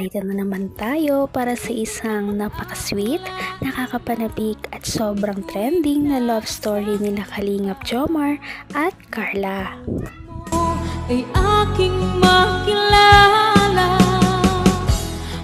narito na naman tayo para sa isang napaka-sweet, nakakapanabik at sobrang trending na love story nila Kalingap Jomar at Carla. Ay aking makilala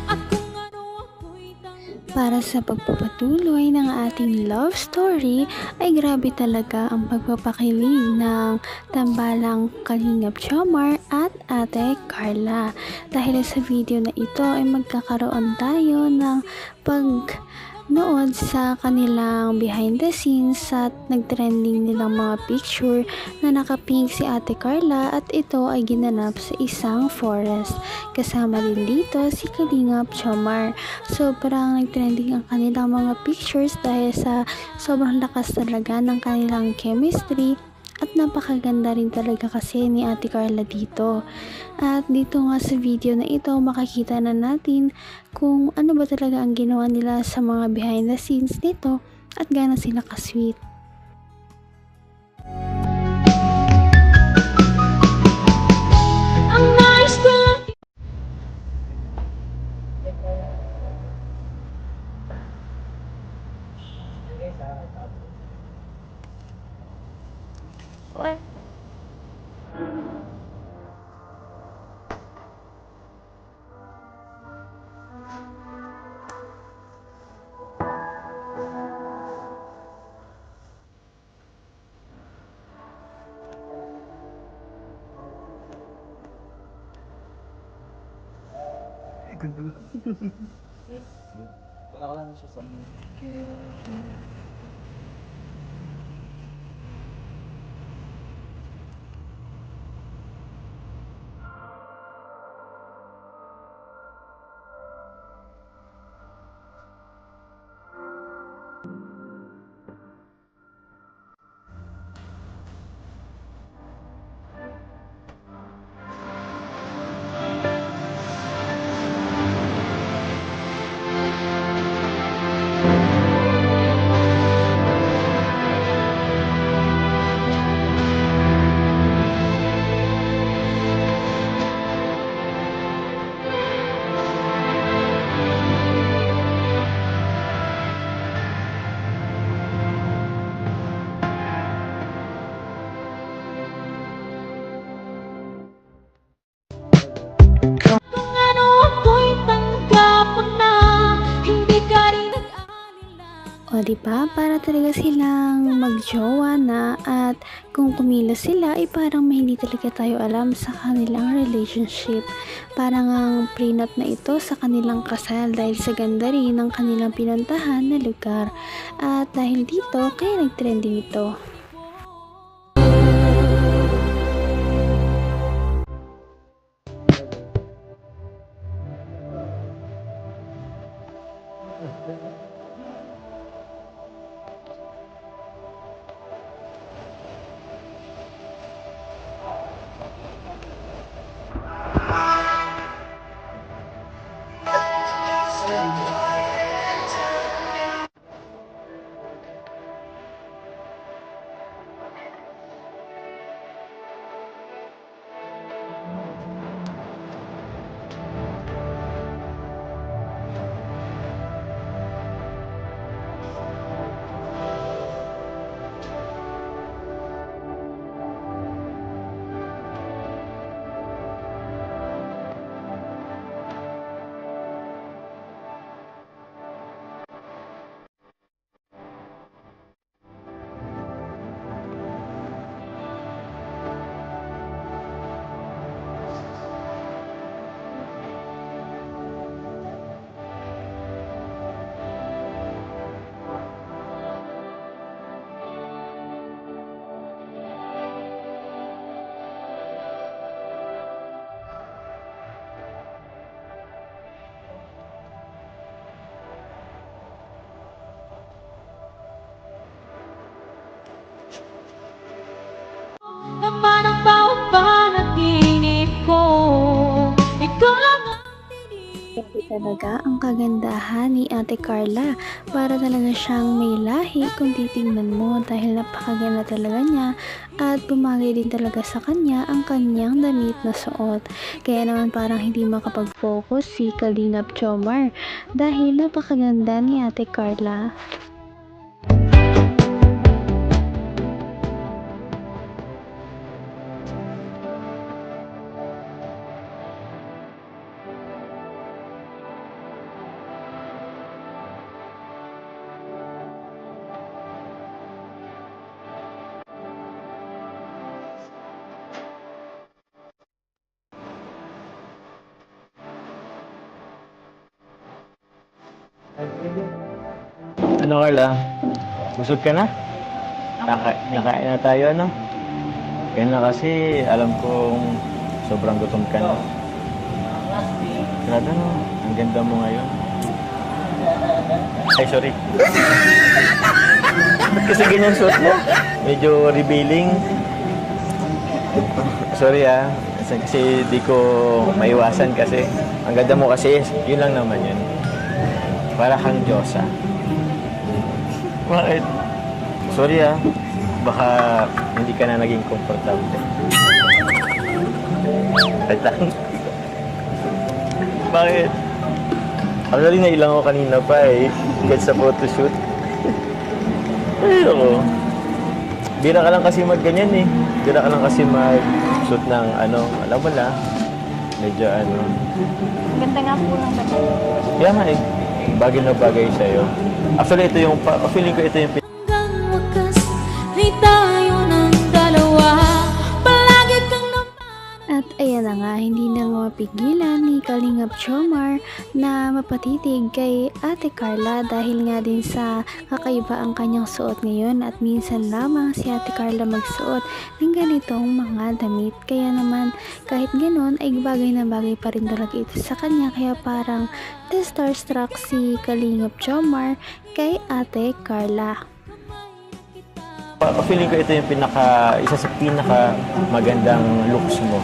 at kung ano ako'y tanggap. Para sa pagpapatuloy ng ating love story ay grabe talaga ang pagpapakilig ng tambalang Kalingap Jomar at Ate Carla. Dahil sa video na ito ay magkakaroon tayo ng pagnood sa kanilang behind the scenes at nagtrending nilang mga picture na nakapink si Ate Carla at ito ay ginanap sa isang forest. Kasama din dito si Kalingap Jomar. Sobrang nagtrending ang kanilang mga pictures dahil sa sobrang lakas talaga ng kanilang chemistry at napakaganda rin talaga kasi ni Ate Carla dito. At dito nga sa video na ito makikita na natin kung ano ba talaga ang ginawa nila sa mga behind the scenes nito at gaano sila ka-sweet. Ang nais ko lang What? Nakala na siya sa... Kung ano ako'y tanggap na hindi ka rin nag-alala. O diba, para talaga silang magjowa na at kung kumilos sila ay parang may hindi talaga tayo alam sa kanilang relationship. Parang ang prenup na ito sa kanilang kasal dahil sa ganda rin ng kanilang pinuntahan na lugar. At dahil dito, kaya nagtrending ito. talaga ang kagandahan ni Ate Carla. Para talaga siyang may lahi kung titingnan mo dahil napakaganda talaga niya at bumagay din talaga sa kanya ang kanyang damit na suot. Kaya naman parang hindi makapag-focus si Kalingap Jomar dahil napakaganda ni Ate Carla. Ano Carla? Busog ka na? Nakain na tayo ano? Kaya na kasi alam kong sobrang gutom ka na. Grabe no, ang ganda mo ngayon. Ay sorry. Ba't kasi ganyan suot mo? Medyo revealing. Sorry kasi di ko maiwasan kasi. Ang ganda mo kasi, yun lang naman yun. Para kang Diyosa. Bakit? Sorry baka hindi ka na naging komportable. Wait lang. Bakit? Actually, nailang ako kanina pa kahit sa photoshoot. Ay, ako. Bira ka lang kasi mag-ganyan Bira ka lang kasi mag-shoot ng alam mo na. Medyo Ganda nga po ng bata. Kaya nga bagay na bagay sa'yo. Actually, ito yung, feeling ko ito yung Hanggang wakas ay tayo ng dalawa. Palagi kang At ayan na nga, hindi na mapigilan ni Kalingap Jomar na mapatitig kay Ate Carla dahil nga din sa kakaiba ang kanyang suot ngayon at minsan lamang si Ate Carla magsuot ng ganitong mga damit. Kaya naman kahit ganon ay bagay na bagay pa rin talaga ito sa kanya, kaya parang starstruck si Kalingap Jomar kay Ate Carla. feeling ko ito yung isa sa pinaka magandang looks mo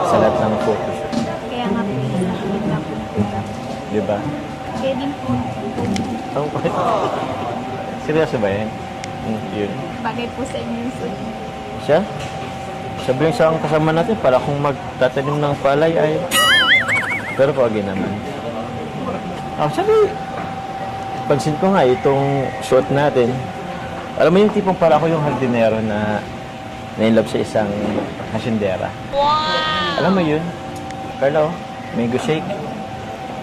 sa lahat ng photoshoot. Kaya nga po, nakikita po. Diba? Kaya din po, Seryoso ba yan? Yun. bagay po sa inyo yung suit. Siya? Sabihin sa ang kasama natin, para kung magtatanim ng palay ay... Pero pagi naman. Actually, pansin ko nga itong suot natin. Alam mo yung tipong para ako yung hardinero na na-inlove sa isang hasyendera. Wow! Alam mo yun? Carlo, mango shake,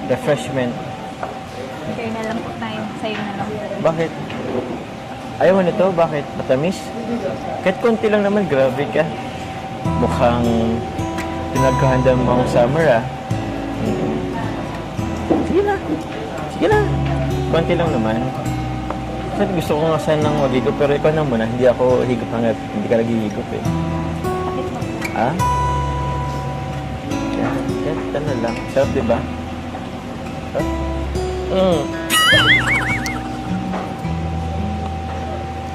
refreshment. Share na lang po tayo. Sa'yo na lang. Bakit? Ayaw mo nito? Bakit? Matamis? Kahit konti lang naman, grabe ka. Mukhang pinagkahanda mo ang summer Sige na. Sige na. Konti lang naman. Kasi gusto ko nga sanang maghigop, pero ikaw na muna. Hindi ako higop hanggat hindi ka naghihigop Ha? Yan na lang. Sarap, diba?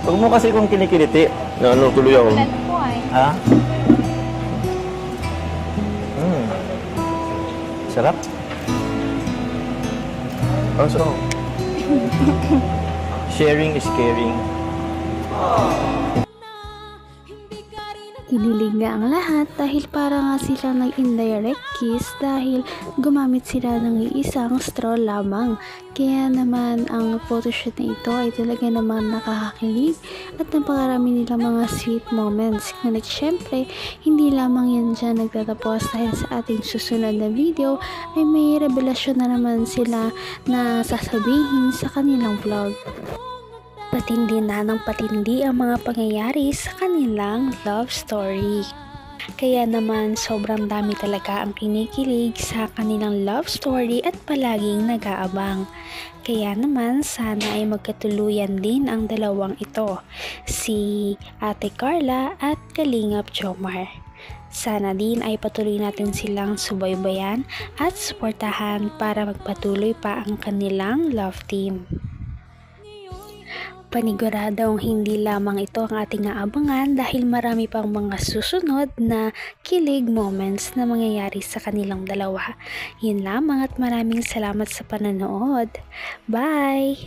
Huwag mo kasi kung kinikiliti. Tuloy ako. Wala na po Ha? Sarap. Also, sharing is caring. Kinilig nga ang lahat dahil para nga silang nag-indirect kiss dahil gumamit sila ng iisang straw lamang. Kaya naman ang photoshoot na ito ay talaga naman nakakakilig at napakarami nilang mga sweet moments. Ngunit syempre, hindi lamang yan dyan nagtatapos dahil sa ating susunod na video ay may revelasyon na naman sila na sasabihin sa kanilang vlog. Patindi na ng patindi ang mga pangyayari sa kanilang love story. Kaya naman sobrang dami talaga ang kinikilig sa kanilang love story at palaging nag-aabang. Kaya naman sana ay magkatuluyan din ang dalawang ito, si Ate Carla at Kalingap Jomar. Sana din ay patuloy natin silang subaybayan at suportahan para magpatuloy pa ang kanilang love team. Paniguradong hindi lamang ito ang ating aabangan dahil marami pang mga susunod na kilig moments na mangyayari sa kanilang dalawa. Yun lamang at maraming salamat sa panonood. Bye!